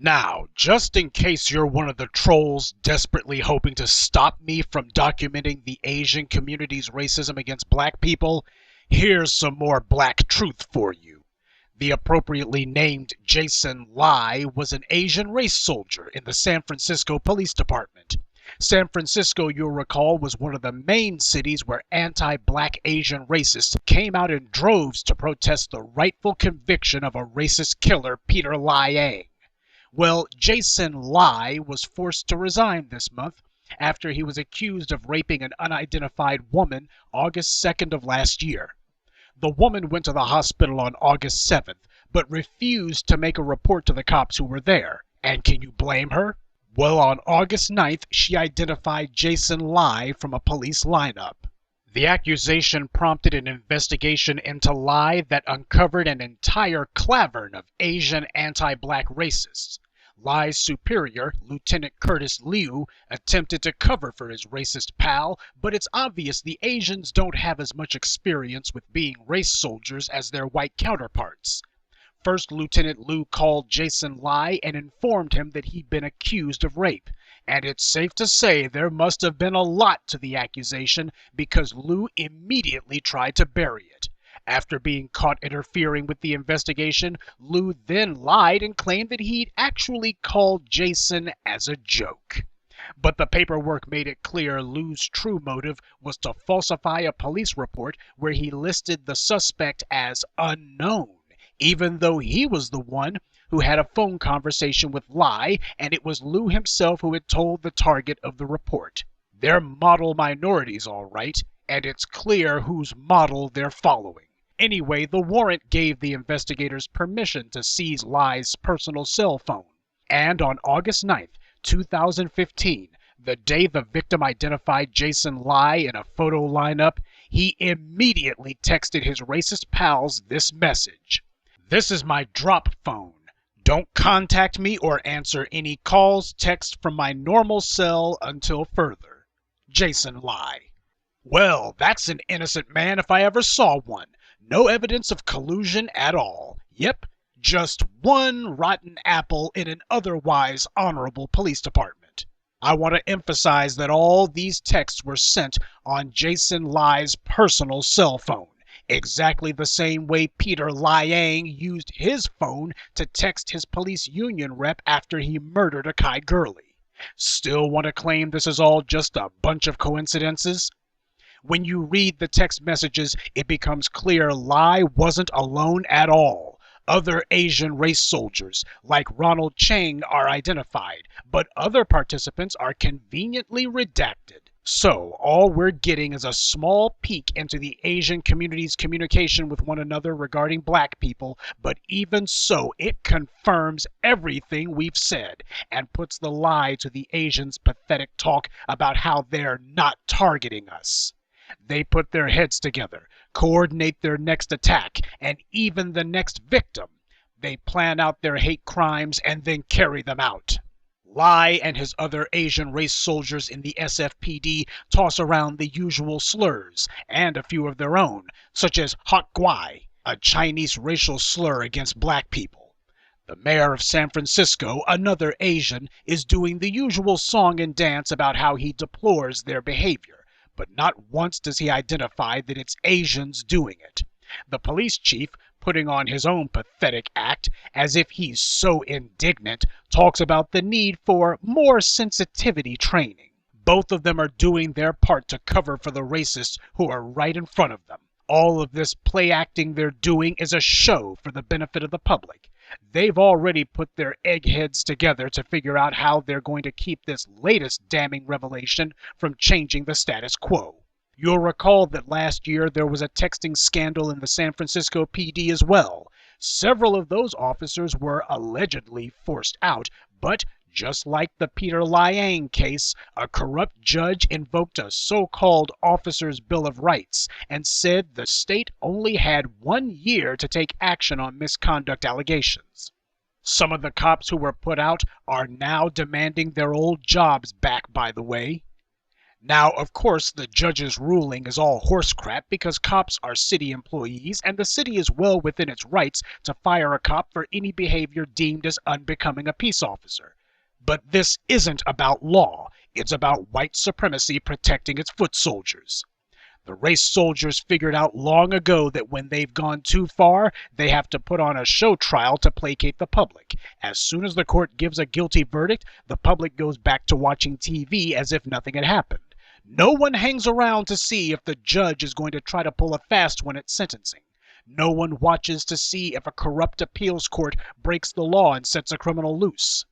Now, just in case you're one of the trolls desperately hoping to stop me from documenting the Asian community's racism against black people, here's some more black truth for you. The appropriately named Jason Lai was an Asian race soldier in the San Francisco Police Department. San Francisco, you'll recall, was one of the main cities where anti-black Asian racists came out in droves to protest the rightful conviction of a racist killer, Peter Liang. Well, Jason Lai was forced to resign this month after he was accused of raping an unidentified woman August 2nd of last year. The woman went to the hospital on August 7th, but refused to make a report to the cops who were there. And can you blame her? Well, on August 9th, she identified Jason Lai from a police lineup. The accusation prompted an investigation into Lai that uncovered an entire cavern of Asian anti-black racists. Lai's superior, Lieutenant Curtis Liu, attempted to cover for his racist pal, but it's obvious the Asians don't have as much experience with being race soldiers as their white counterparts. First Lieutenant Liu called Jason Lai and informed him that he'd been accused of rape. And it's safe to say there must have been a lot to the accusation because Liu immediately tried to bury it. After being caught interfering with the investigation, Liu then lied and claimed that he'd actually called Jason as a joke. But the paperwork made it clear Liu's true motive was to falsify a police report where he listed the suspect as unknown, even though he was the one who had a phone conversation with Lai, and it was Liu himself who had told the target of the report. They're model minorities, all right, and it's clear whose model they're following. Anyway, the warrant gave the investigators permission to seize Lai's personal cell phone. And on August 9th, 2015, the day the victim identified Jason Lai in a photo lineup, he immediately texted his racist pals this message. "This is my drop phone. Don't contact me or answer any calls, texts from my normal cell until further. Jason Lai." Well, that's an innocent man if I ever saw one. No evidence of collusion at all. Yep, just one rotten apple in an otherwise honorable police department. I want to emphasize that all these texts were sent on Jason Lai's personal cell phone, exactly the same way Peter Liang used his phone to text his police union rep after he murdered Akai Gurley. Still want to claim this is all just a bunch of coincidences? When you read the text messages, it becomes clear Lai wasn't alone at all. Other Asian race soldiers, like Ronald Chang, are identified, but other participants are conveniently redacted. So, all we're getting is a small peek into the Asian community's communication with one another regarding black people, but even so, it confirms everything we've said and puts the lie to the Asians' pathetic talk about how they're not targeting us. They put their heads together, coordinate their next attack, and even the next victim. They plan out their hate crimes and then carry them out. Lai and his other Asian race soldiers in the SFPD toss around the usual slurs, and a few of their own, such as hot guai, a Chinese racial slur against black people. The mayor of San Francisco, another Asian, is doing the usual song and dance about how he deplores their behavior. But not once does he identify that it's Asians doing it. The police chief, putting on his own pathetic act, as if he's so indignant, talks about the need for more sensitivity training. Both of them are doing their part to cover for the racists who are right in front of them. All of this play acting they're doing is a show for the benefit of the public. They've already put their eggheads together to figure out how they're going to keep this latest damning revelation from changing the status quo. You'll recall that last year there was a texting scandal in the San Francisco PD as well. Several of those officers were allegedly forced out, but just like the Peter Liang case, a corrupt judge invoked a so-called officer's Bill of Rights and said the state only had 1 year to take action on misconduct allegations. Some of the cops who were put out are now demanding their old jobs back, by the way. Now, of course, the judge's ruling is all horse crap because cops are city employees and the city is well within its rights to fire a cop for any behavior deemed as unbecoming a peace officer. But this isn't about law. It's about white supremacy protecting its foot soldiers. The race soldiers figured out long ago that when they've gone too far, they have to put on a show trial to placate the public. As soon as the court gives a guilty verdict, the public goes back to watching TV as if nothing had happened. No one hangs around to see if the judge is going to try to pull a fast one at sentencing. No one watches to see if a corrupt appeals court breaks the law and sets a criminal loose.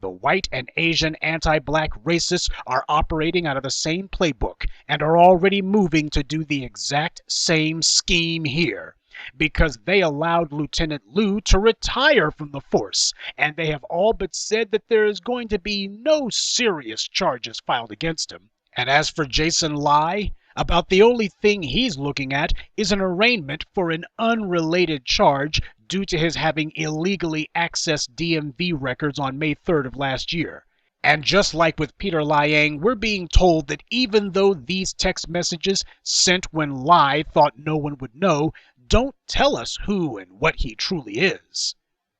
The white and Asian anti-black racists are operating out of the same playbook and are already moving to do the exact same scheme here because they allowed Lieutenant Liu to retire from the force, and they have all but said that there is going to be no serious charges filed against him. And as for Jason Lai, about the only thing he's looking at is an arraignment for an unrelated charge due to his having illegally accessed DMV records on May 3rd of last year. And just like with Peter Liang, we're being told that even though these text messages sent when Lai thought no one would know don't tell us who and what he truly is.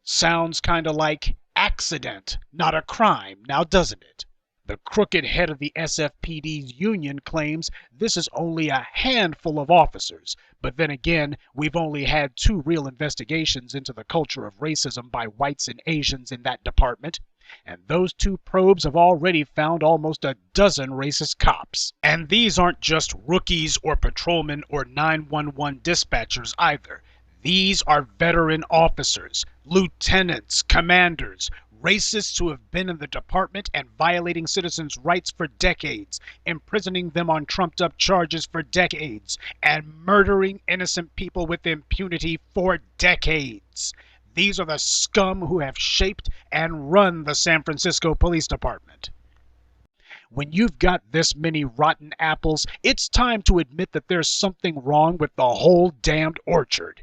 Sounds kinda like accident, not a crime, now doesn't it? The crooked head of the SFPD's union claims this is only a handful of officers, but then again, we've only had 2 real investigations into the culture of racism by whites and Asians in that department, and those 2 probes have already found almost a dozen racist cops. And these aren't just rookies or patrolmen or 911 dispatchers either. These are veteran officers, lieutenants, commanders, racists who have been in the department and violating citizens' rights for decades, imprisoning them on trumped-up charges for decades, and murdering innocent people with impunity for decades. These are the scum who have shaped and run the San Francisco Police Department. When you've got this many rotten apples, it's time to admit that there's something wrong with the whole damned orchard.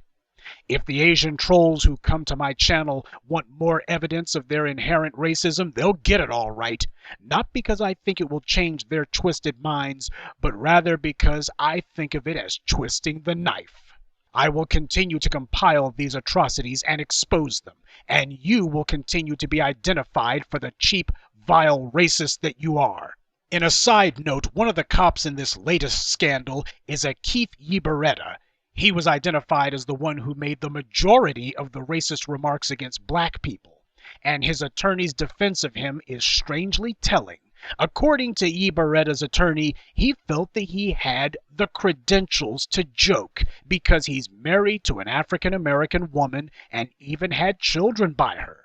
If the Asian trolls who come to my channel want more evidence of their inherent racism, they'll get it all right. Not because I think it will change their twisted minds, but rather because I think of it as twisting the knife. I will continue to compile these atrocities and expose them, and you will continue to be identified for the cheap, vile racist that you are. In a side note, one of the cops in this latest scandal is a Keith Yiberetta. He was identified as the one who made the majority of the racist remarks against black people, and his attorney's defense of him is strangely telling. According to Yiberetta's attorney, he felt that he had the credentials to joke because he's married to an African-American woman and even had children by her.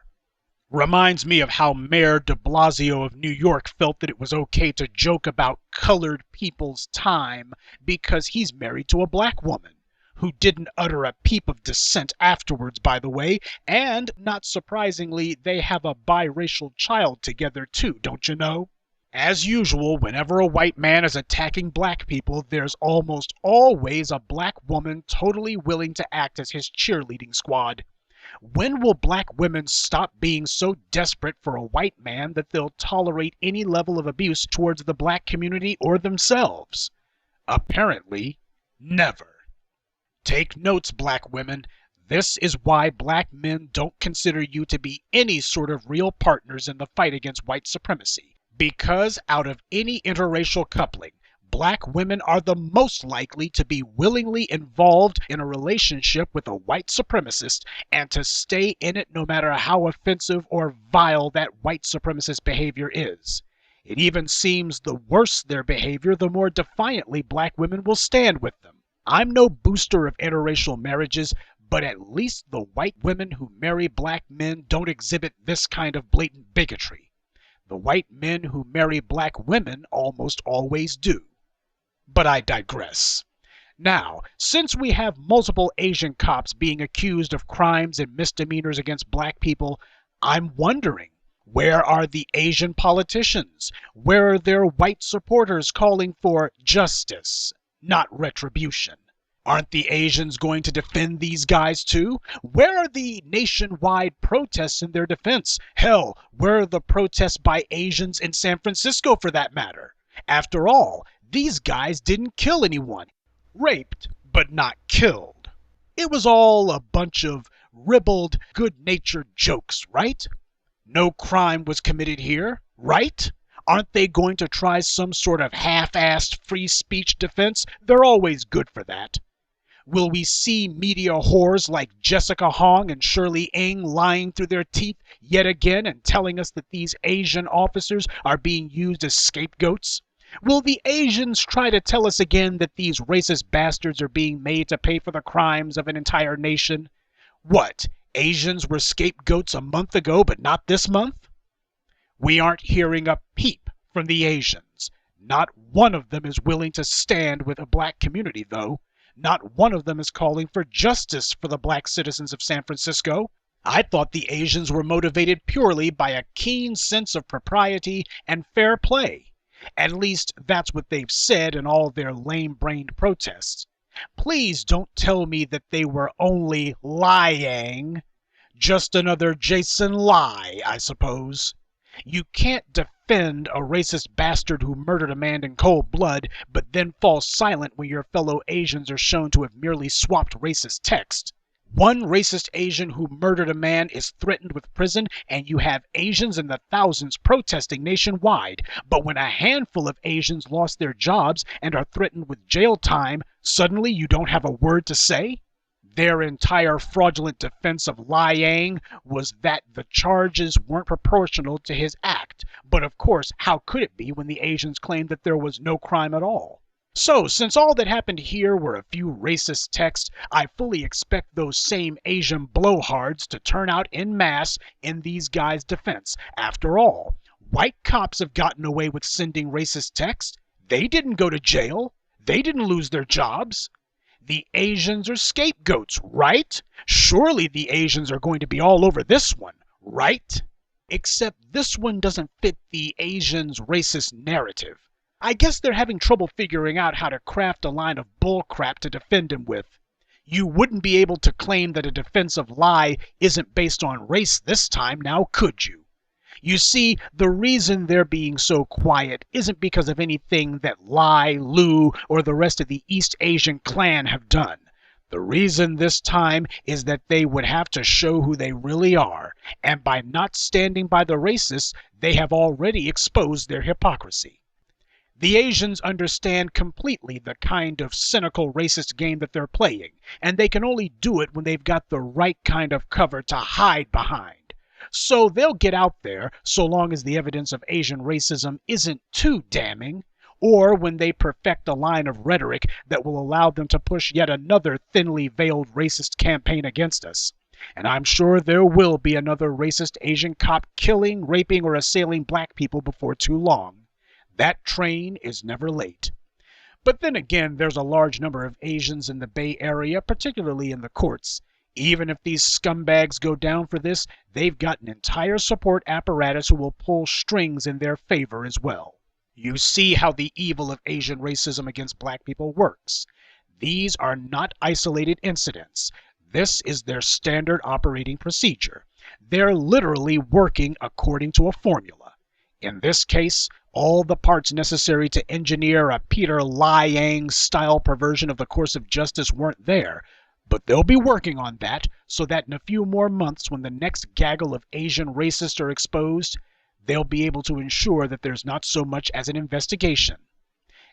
Reminds me of how Mayor de Blasio of New York felt that it was okay to joke about colored people's time because he's married to a black woman, who didn't utter a peep of dissent afterwards, by the way, and, not surprisingly, they have a biracial child together too, don't you know? As usual, whenever a white man is attacking black people, there's almost always a black woman totally willing to act as his cheerleading squad. When will black women stop being so desperate for a white man that they'll tolerate any level of abuse towards the black community or themselves? Apparently, never. Take notes, black women. This is why black men don't consider you to be any sort of real partners in the fight against white supremacy. Because out of any interracial coupling, black women are the most likely to be willingly involved in a relationship with a white supremacist and to stay in it no matter how offensive or vile that white supremacist behavior is. It even seems the worse their behavior, the more defiantly black women will stand with them. I'm no booster of interracial marriages, but at least the white women who marry black men don't exhibit this kind of blatant bigotry. The white men who marry black women almost always do. But I digress. Now, since we have multiple Asian cops being accused of crimes and misdemeanors against black people, I'm wondering, where are the Asian politicians? Where are their white supporters calling for justice, not retribution? Aren't the Asians going to defend these guys too? Where are the nationwide protests in their defense? Hell, where are the protests by Asians in San Francisco for that matter? After all, these guys didn't kill anyone. Raped, but not killed. It was all a bunch of ribald, good-natured jokes, right? No crime was committed here, right? Aren't they going to try some sort of half-assed free speech defense? They're always good for that. Will we see media whores like Jessica Hong and Shirley Ng lying through their teeth yet again and telling us that these Asian officers are being used as scapegoats? Will the Asians try to tell us again that these racist bastards are being made to pay for the crimes of an entire nation? What, Asians were scapegoats a month ago but not this month? We aren't hearing a peep from the Asians. Not one of them is willing to stand with the black community, though. Not one of them is calling for justice for the black citizens of San Francisco. I thought the Asians were motivated purely by a keen sense of propriety and fair play. At least that's what they've said in all their lame-brained protests. Please don't tell me that they were only lying. Just another Jason lie, I suppose. You can't defend a racist bastard who murdered a man in cold blood, but then fall silent when your fellow Asians are shown to have merely swapped racist text. One racist Asian who murdered a man is threatened with prison, and you have Asians in the thousands protesting nationwide. But when a handful of Asians lost their jobs and are threatened with jail time, suddenly you don't have a word to say? Their entire fraudulent defense of lying was that the charges weren't proportional to his act. But of course, how could it be when the Asians claimed that there was no crime at all? So, since all that happened here were a few racist texts, I fully expect those same Asian blowhards to turn out en masse in these guys' defense. After all, white cops have gotten away with sending racist texts. They didn't go to jail. They didn't lose their jobs. The Asians are scapegoats, right? Surely the Asians are going to be all over this one, right? Except this one doesn't fit the Asians' racist narrative. I guess they're having trouble figuring out how to craft a line of bullcrap to defend him with. You wouldn't be able to claim that a defensive lie isn't based on race this time, now could you? You see, the reason they're being so quiet isn't because of anything that Lai, Lu, or the rest of the East Asian clan have done. The reason this time is that they would have to show who they really are, and by not standing by the racists, they have already exposed their hypocrisy. The Asians understand completely the kind of cynical racist game that they're playing, and they can only do it when they've got the right kind of cover to hide behind. So they'll get out there so long as the evidence of Asian racism isn't too damning, or when they perfect a line of rhetoric that will allow them to push yet another thinly veiled racist campaign against us. And I'm sure there will be another racist Asian cop killing, raping, or assailing black people before too long. That train is never late. But then again, there's a large number of Asians in the Bay Area, particularly in the courts. Even if these scumbags go down for this, they've got an entire support apparatus who will pull strings in their favor as well. You see how the evil of Asian racism against black people works. These are not isolated incidents. This is their standard operating procedure. They're literally working according to a formula. In this case, all the parts necessary to engineer a Peter Liang-style perversion of the course of justice weren't there. But they'll be working on that so that in a few more months, when the next gaggle of Asian racists are exposed, they'll be able to ensure that there's not so much as an investigation.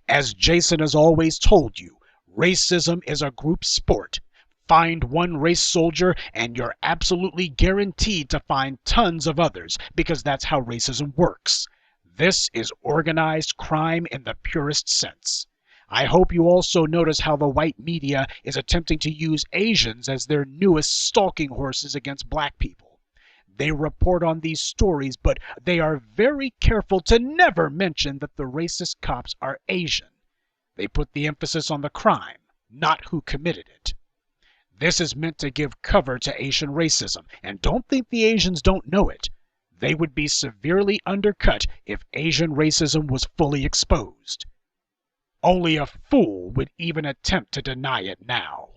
As Jason has always told you, racism is a group sport. Find one race soldier and you're absolutely guaranteed to find tons of others, because that's how racism works. This is organized crime in the purest sense. I hope you also notice how the white media is attempting to use Asians as their newest stalking horses against black people. They report on these stories, but they are very careful to never mention that the racist cops are Asian. They put the emphasis on the crime, not who committed it. This is meant to give cover to Asian racism, and don't think the Asians don't know it. They would be severely undercut if Asian racism was fully exposed. Only a fool would even attempt to deny it now.